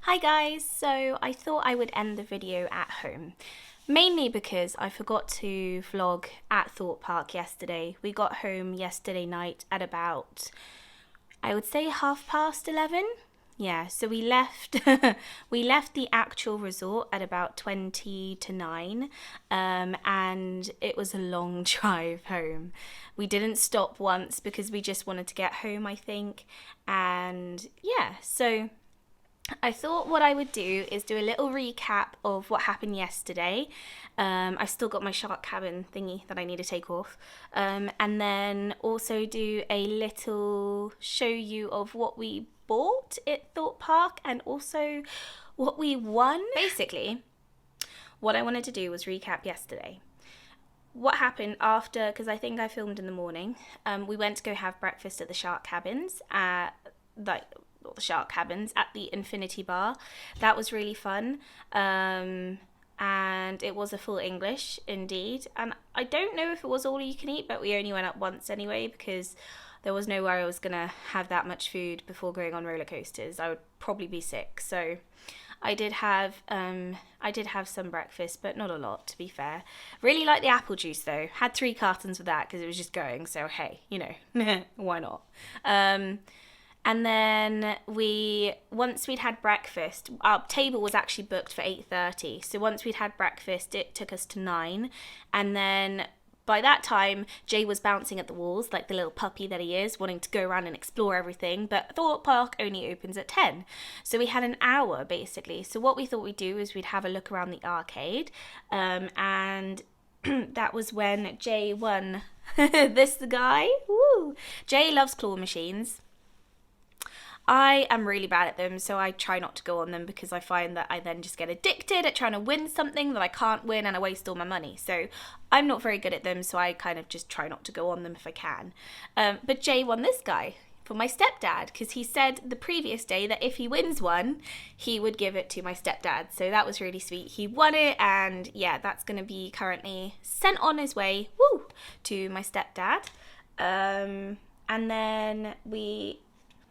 Hi guys, so I thought I would end the video at home. Mainly because I forgot to vlog at Thorpe Park yesterday. We got home yesterday night at about, I would say 11:30. Yeah, so we left we left the actual resort at about 20 to 9, and it was a long drive home. We didn't stop once because we just wanted to get home, I think. And yeah, so I thought what I would do is do a little recap of what happened yesterday. I've still got my shark cabin thingy that I need to take off. And then also do a little show you of what we bought at Thorpe Park and also what we won. Basically, what I wanted to do was recap yesterday. What happened after, because I think I filmed in the morning, we went to go have breakfast at the shark cabins at the shark cabins at the Infinity Bar. That was really fun. And it was a full English indeed. And I don't know if it was all you can eat, but we only went up once anyway because there was nowhere I was gonna have that much food before going on roller coasters. I would probably be sick. So I did have some breakfast, but not a lot, to be fair. Really liked the apple juice though. Had 3 cartons of that because it was just going. So hey, why not? And then once we'd had breakfast, our table was actually booked for 8:30. So once we'd had breakfast, it took us to 9. And then by that time, Jay was bouncing at the walls like the little puppy that he is, wanting to go around and explore everything. But Thorpe Park only opens at 10. So we had an hour basically. So what we thought we'd do is we'd have a look around the arcade. And that was when Jay won. This the guy. Woo! Jay loves claw machines. I am really bad at them, so I try not to go on them because I find that I then just get addicted at trying to win something that I can't win and I waste all my money. So I'm not very good at them, so I kind of just try not to go on them if I can. But Jay won this guy for my stepdad because he said the previous day that if he wins one, he would give it to my stepdad. So that was really sweet. He won it, and yeah, that's going to be currently sent on his way, to my stepdad. And then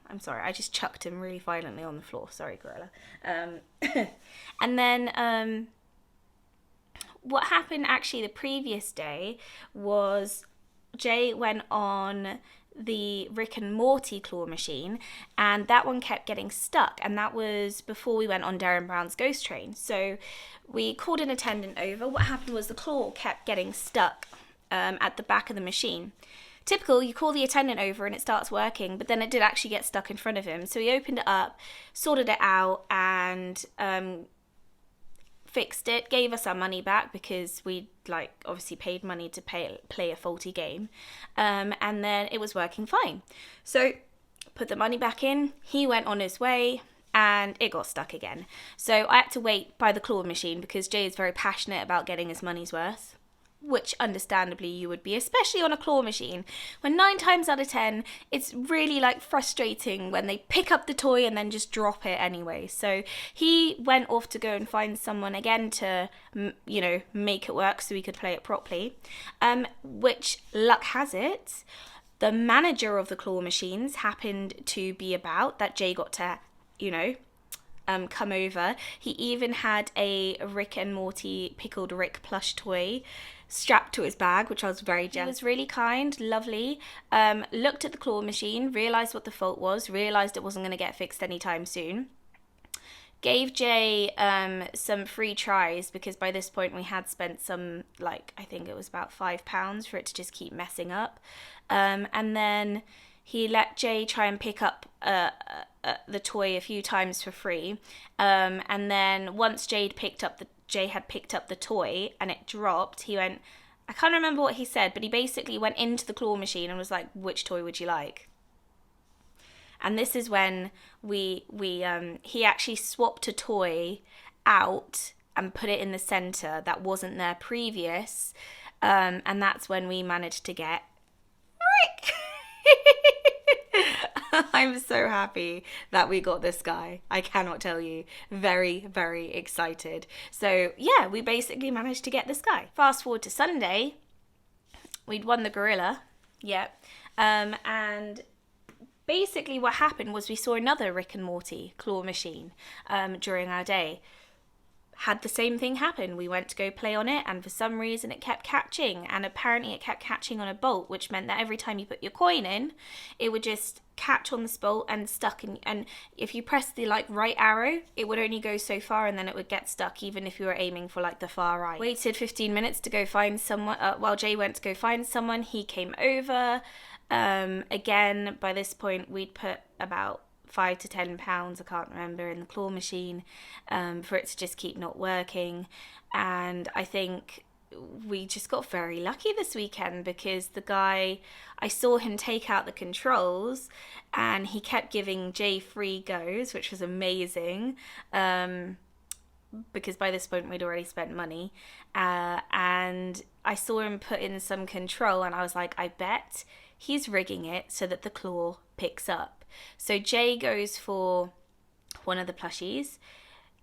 I'm sorry, I just chucked him really violently on the floor. Sorry, Gorilla. And then what happened actually the previous day was Jay went on the Rick and Morty claw machine, and that one kept getting stuck, and that was before we went on Darren Brown's ghost train. So we called an attendant over. What happened was the claw kept getting stuck at the back of the machine. Typical, you call the attendant over and it starts working, but then it did actually get stuck in front of him. So he opened it up, sorted it out, and fixed it, gave us our money back because we obviously paid money to play a faulty game. And then it was working fine. So put the money back in, he went on his way, and it got stuck again. So I had to wait by the claw machine because Jay is very passionate about getting his money's worth, which understandably you would be, especially on a claw machine, when 9 times out of 10, it's really frustrating when they pick up the toy and then just drop it anyway. So he went off to go and find someone again to, make it work so we could play it properly, which luck has it, the manager of the claw machines happened to be about, that Jay got to, come over. He even had a Rick and Morty Pickled Rick plush toy strapped to his bag, which I was very jealous. He was really kind, lovely, looked at the claw machine, realised what the fault was, realised it wasn't going to get fixed anytime soon. Gave Jay some free tries because by this point we had spent some, I think it was about £5 for it to just keep messing up. And then he let Jay try and pick up the toy a few times for free. And then once Jay had picked up the toy and it dropped, he went, I can't remember what he said, but he basically went into the claw machine and was like, which toy would you like? And this is when he actually swapped a toy out and put it in the center that wasn't there previous. And that's when we managed to get Rick. I'm so happy that we got this guy. I cannot tell you. Very, very excited. So yeah, we basically managed to get this guy. Fast forward to Sunday, we'd won the gorilla. Yep. And basically what happened was we saw another Rick and Morty claw machine during our day. Had the same thing happen. We went to go play on it, and for some reason it kept catching, and apparently it kept catching on a bolt, which meant that every time you put your coin in, it would just catch on this bolt and stuck in, and if you press the right arrow, it would only go so far and then it would get stuck, even if you were aiming for the far right. Waited 15 minutes to go find someone. While Jay went to go find someone, he came over. Again, by this point we'd put about £5 to £10, I can't remember, in the claw machine, for it to just keep not working. And I think we just got very lucky this weekend, because the guy, I saw him take out the controls and he kept giving Jay free goes, which was amazing, because by this point we'd already spent money, and I saw him put in some control, and I was like, I bet he's rigging it so that the claw picks up. So Jay goes for one of the plushies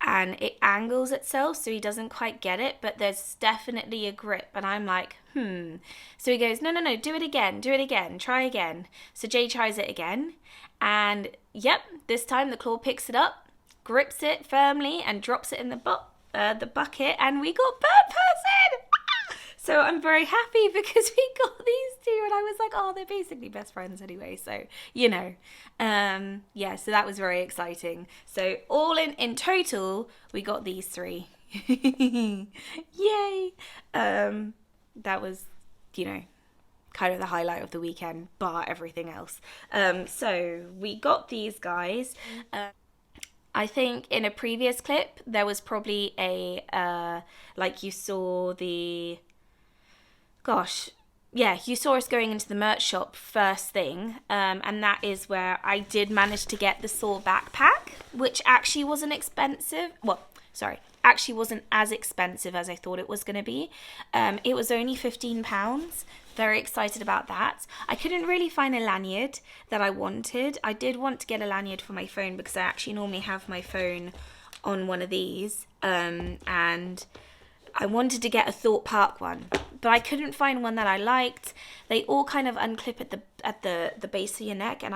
and it angles itself so he doesn't quite get it, but there's definitely a grip, and I'm like, So he goes, no, do it again, try again. So Jay tries it again, and yep, this time the claw picks it up, grips it firmly and drops it in the bucket, and we got bird person. So I'm very happy because we got these two, and I was like, oh, they're basically best friends anyway. So, so that was very exciting. So all in total, we got these three. Yay. That was, kind of the highlight of the weekend, bar everything else. So we got these guys. I think in a previous clip, there was probably you saw the... you saw us going into the merch shop first thing, and that is where I did manage to get the Saw backpack, which actually wasn't expensive. Actually wasn't as expensive as I thought it was going to be. It was only £15. Very excited about that. I couldn't really find a lanyard that I wanted. I did want to get a lanyard for my phone, because I actually normally have my phone on one of these, and I wanted to get a Thorpe Park one, but I couldn't find one that I liked. They all kind of unclip at the base of your neck, and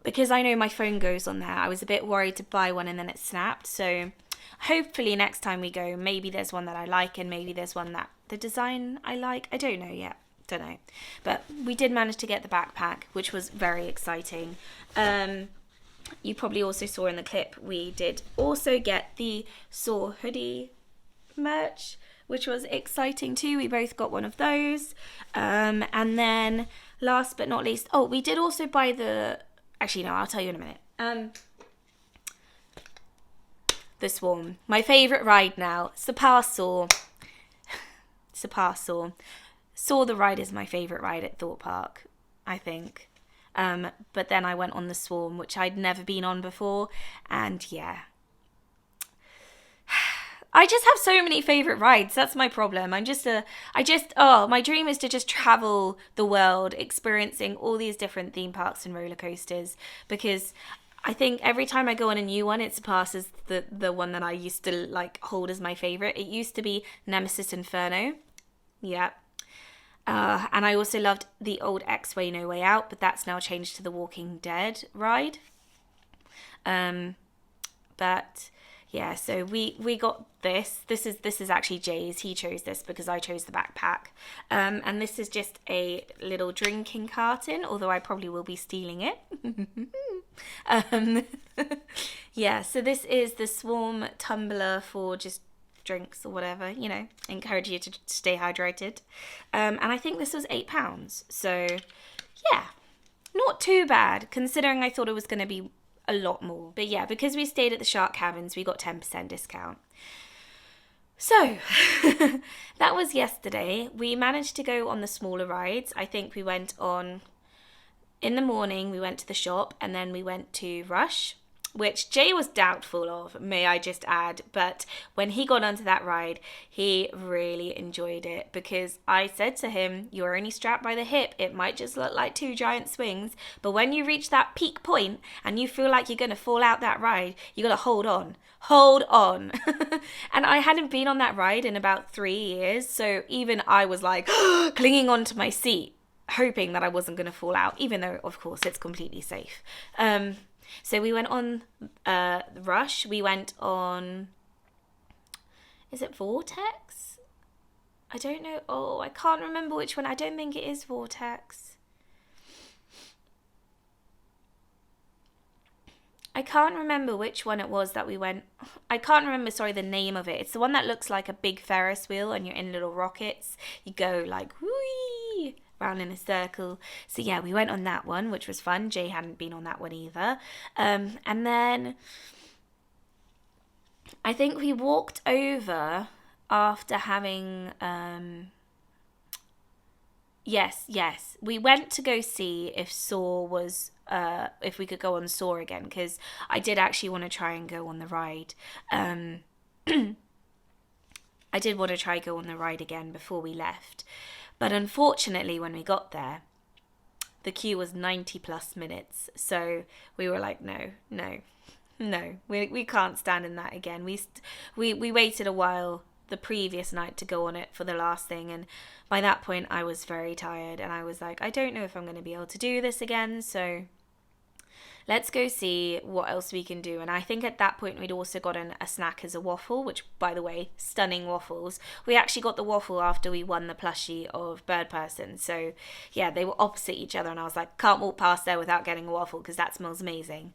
because I know my phone goes on there, I was a bit worried to buy one and then it snapped. So hopefully next time we go, maybe there's one that I like, and maybe there's one that the design I like. I don't know yet. Don't know. But we did manage to get the backpack, which was very exciting. You probably also saw in the clip, we did also get the Saw hoodie merch, which was exciting too. We both got one of those. And then last but not least, we did also buy I'll tell you in a minute. The Swarm, my favourite ride now. Surpass Saw. Saw the ride is my favourite ride at Thorpe Park, I think. But then I went on the Swarm, which I'd never been on before, and yeah. I just have so many favourite rides. That's my problem. My dream is to just travel the world, experiencing all these different theme parks and roller coasters, because I think every time I go on a new one, it surpasses the one that I used to hold as my favourite. It used to be Nemesis Inferno. Yeah. And I also loved the old X-Way No Way Out, but that's now changed to the Walking Dead ride. But yeah, so we got this. This is actually Jay's. He chose this because I chose the backpack. And this is just a little drinking carton, although I probably will be stealing it. Yeah, so this is the Swarm tumbler for just drinks or whatever, encourage you to stay hydrated. And I think this was £8. So yeah, not too bad considering I thought it was going to be a lot more. But yeah, because we stayed at the Shark Cabins, we got 10% discount. So that was yesterday. We managed to go on the smaller rides. I think we went on, in the morning, we went to the shop, and then we went to Rush, which Jay was doubtful of, may I just add, but when he got onto that ride, he really enjoyed it, because I said to him, you're only strapped by the hip, it might just look like two giant swings, but when you reach that peak point and you feel like you're going to fall out that ride, you got to hold on. And I hadn't been on that ride in about 3 years, so even I was like clinging onto my seat. hoping that I wasn't going to fall out, even though, of course, it's completely safe. So we went on Rush. We went on, is it Vortex? I don't know. Oh, I can't remember which one. I don't think it is Vortex. I can't remember which one it was that we went. I can't remember, sorry, the name of it. It's the one that looks like a big Ferris wheel and you're in little rockets. You go like, whee, round in a circle. So yeah, we went on that one, which was fun. Jay hadn't been on that one either. And then I think we walked over after having... Yes. We went to go see if Saw was... if we could go on Saw again, because I did actually want to try and go on the ride. I did want to try go on the ride again before we left. But unfortunately, when we got there, the queue was 90 plus minutes. So we were like, no, we can't stand in that again. We waited a while the previous night to go on it for the last thing, and by that point I was very tired and I was like, I don't know if I'm going to be able to do this again, so let's go see what else we can do. And I think at that point we'd also gotten a snack as a waffle, which, by the way, stunning waffles. We actually got the waffle after we won the plushie of Bird Person, so yeah, they were opposite each other and I was like, can't walk past there without getting a waffle because that smells amazing.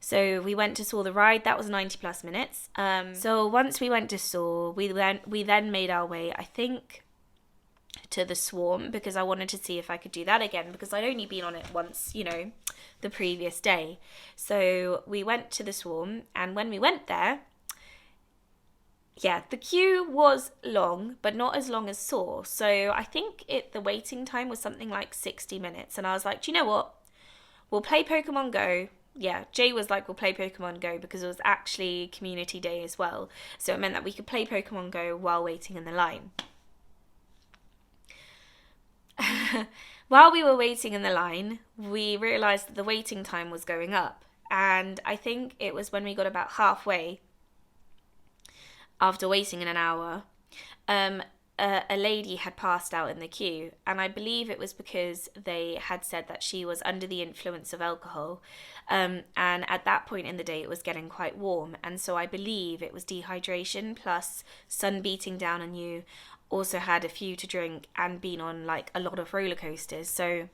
So we went to Saw the ride. That was 90 plus minutes. So once we went to Saw, we then made our way, I think, to the Swarm, because I wanted to see if I could do that again, because I'd only been on it once, the previous day. So we went to the Swarm, and when we went there, yeah, the queue was long, but not as long as Saw. So I think the waiting time was something like 60 minutes. And I was like, do you know what? We'll play Pokemon Go. Yeah, Jay was like, we'll play Pokemon Go, because it was actually community day as well. So it meant that we could play Pokemon Go while waiting in the line. While we were waiting in the line, we realised that the waiting time was going up. And I think it was when we got about halfway, after waiting in an hour, a lady had passed out in the queue, and I believe it was because they had said that she was under the influence of alcohol, and at that point in the day it was getting quite warm, and so I believe it was dehydration plus sun beating down on you, also had a few to drink and been on like a lot of roller coasters. So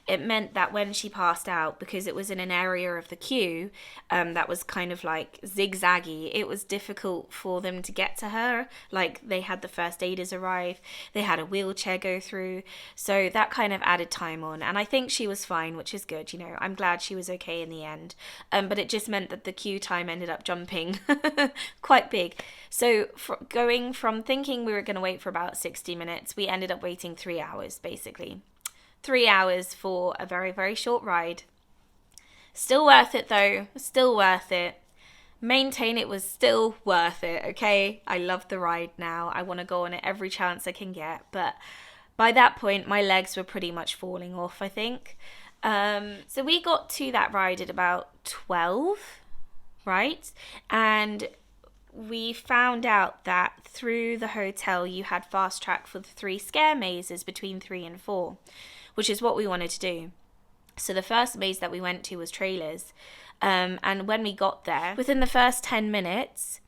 it meant that when she passed out, because it was in an area of the queue that was kind of like zigzaggy, it was difficult for them to get to her. Like, they had the first aiders arrive, they had a wheelchair go through, so that kind of added time on. And I think she was fine, which is good, I'm glad she was okay in the end. But it just meant that the queue time ended up jumping quite big. So going from thinking we were going to wait for about 60 minutes, we ended up waiting 3 hours, basically. 3 hours for a very, very short ride. Still worth it though. Still worth it. Maintain it was still worth it, okay? I love the ride now. I want to go on it every chance I can get. But by that point, my legs were pretty much falling off, I think. So we got to that ride at about 12, right? And we found out that through the hotel, you had fast track for the 3 scare mazes between 3 and 4. Which is what we wanted to do. So the first maze that we went to was Trailers. And when we got there, within the first 10 minutes,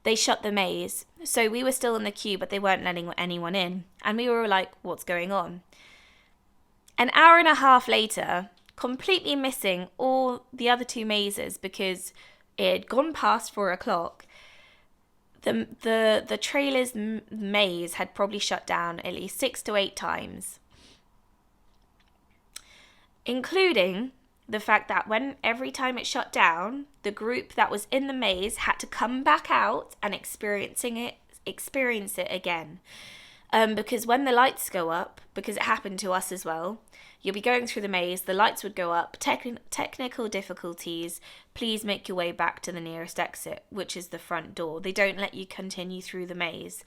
they shut the maze. So we were still in the queue, but they weren't letting anyone in. And we were like, what's going on? An hour and a half later, completely missing all the other 2 mazes because it had gone past 4 o'clock. The Trailers maze had probably shut down at least 6 to 8 times. Including the fact that every time it shut down, the group that was in the maze had to come back out and experience it again. Because when the lights go up, because it happened to us as well, you'll be going through the maze, the lights would go up, technical difficulties, please make your way back to the nearest exit, which is the front door. They don't let you continue through the maze.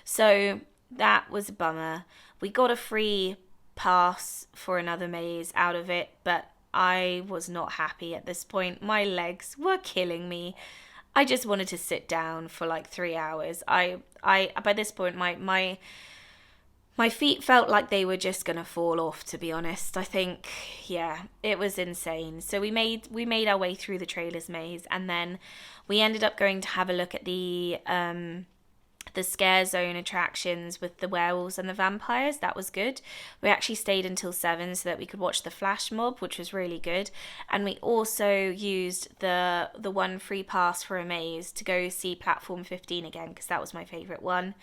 So that was a bummer. We got a free pass for another maze out of it, but I was not happy at this point. My legs were killing me. I just wanted to sit down for like 3 hours. I by this point my my feet felt like they were just gonna fall off, to be honest. I think, yeah, it was insane. So we made our way through the Trailers Maze, and then we ended up going to have a look at the scare zone attractions with the werewolves and the vampires. That was good. We actually stayed until 7 so that we could watch the flash mob, which was really good. And we also used the one free pass for a maze to go see platform 15 again, because that was my favourite one.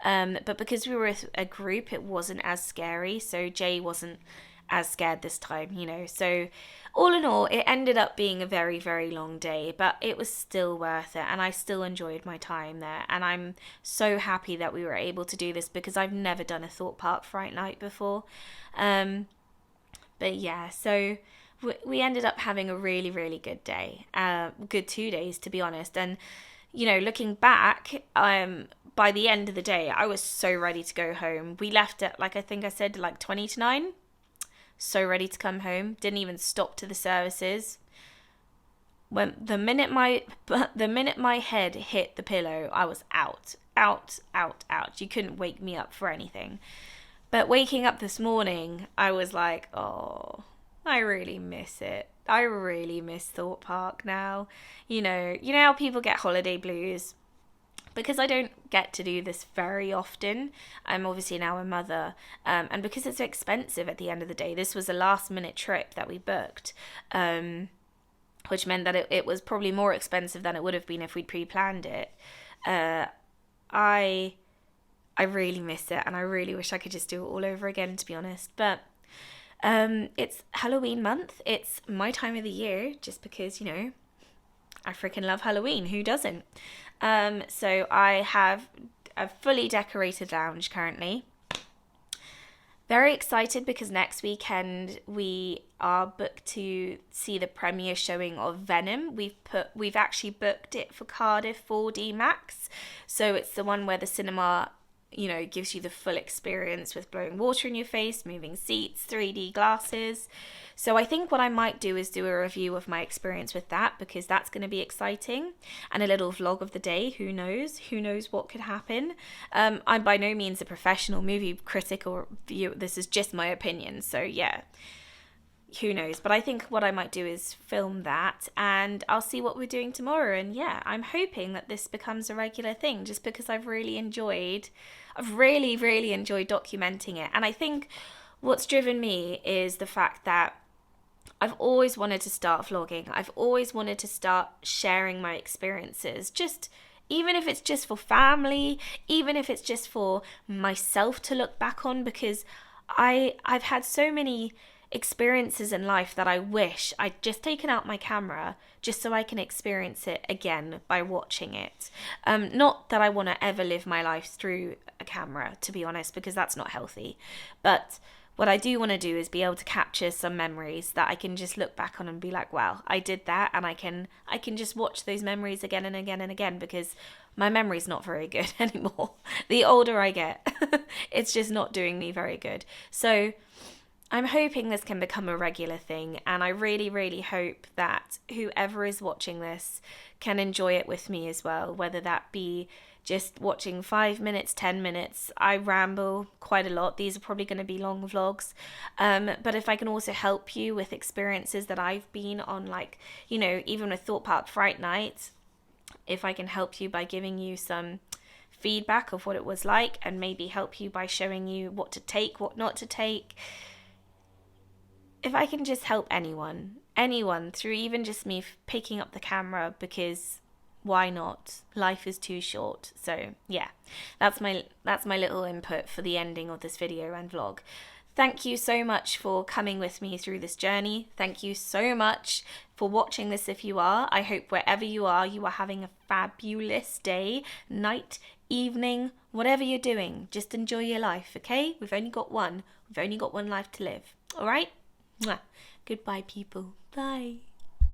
But because we were a group, it wasn't as scary, so Jay wasn't as scared this time, you know. So all in all, it ended up being a very, very long day, but it was still worth it, and I still enjoyed my time there. And I'm so happy that we were able to do this, because I've never done a Thorpe Park Fright Night before. But yeah, so we ended up having a really, really good day, good 2 days, to be honest. And you know, looking back, by the end of the day, I was so ready to go home. We left at, like I think I said, like 20 to 9. So ready to come home. Didn't even stop to the services. When the minute my head hit the pillow, I was out. You couldn't wake me up for anything. But waking up this morning, I was like, oh, I really miss it. I really miss Thorpe Park now. You know how people get holiday blues? Because I don't get to do this very often. I'm obviously now a mother, and because it's so expensive at the end of the day, this was a last minute trip that we booked, which meant that it was probably more expensive than it would have been if we'd pre-planned it. I really miss it, and I really wish I could just do it all over again, to be honest. But it's Halloween month. It's my time of the year, just because, you know, I freaking love Halloween. Who doesn't? So I have a fully decorated lounge currently. Very excited because next weekend we are booked to see the premiere showing of Venom. We've actually booked it for Cardiff 4D Max. So it's the one where the cinema, you know, gives you the full experience with blowing water in your face, moving seats, 3D glasses. So I think what I might do is do a review of my experience with that, because that's going to be exciting, and a little vlog of the day. Who knows what could happen. I'm by no means a professional movie critic or viewer. This is just my opinion. So yeah, who knows? But I think what I might do is film that, and I'll see what we're doing tomorrow. And yeah, I'm hoping that this becomes a regular thing, just because I've really enjoyed documenting it. And I think what's driven me is the fact that I've always wanted to start vlogging. I've always wanted to start sharing my experiences, just even if it's just for family, even if it's just for myself to look back on, because I've had so many experiences in life that I wish I'd just taken out my camera just so I can experience it again by watching it. Not that I want to ever live my life through a camera, to be honest, because that's not healthy. But what I do want to do is be able to capture some memories that I can just look back on and be like, wow, I did that, and I can just watch those memories again and again and again, because my memory's not very good anymore. The older I get, it's just not doing me very good. So I'm hoping this can become a regular thing, and I really, really hope that whoever is watching this can enjoy it with me as well, whether that be just watching 5 minutes, 10 minutes. I ramble quite a lot. These are probably going to be long vlogs. But if I can also help you with experiences that I've been on, like, you know, even with Thorpe Park Fright Night, if I can help you by giving you some feedback of what it was like, and maybe help you by showing you what to take, what not to take. If I can just help anyone through even just me picking up the camera, because why not? Life is too short. So yeah, that's my little input for the ending of this video and vlog. Thank you so much for coming with me through this journey. Thank you so much for watching this if you are. I hope wherever you are having a fabulous day, night, evening, whatever you're doing. Just enjoy your life, okay? We've only got one. We've only got one life to live. All right? Mwah. Goodbye, people. Bye.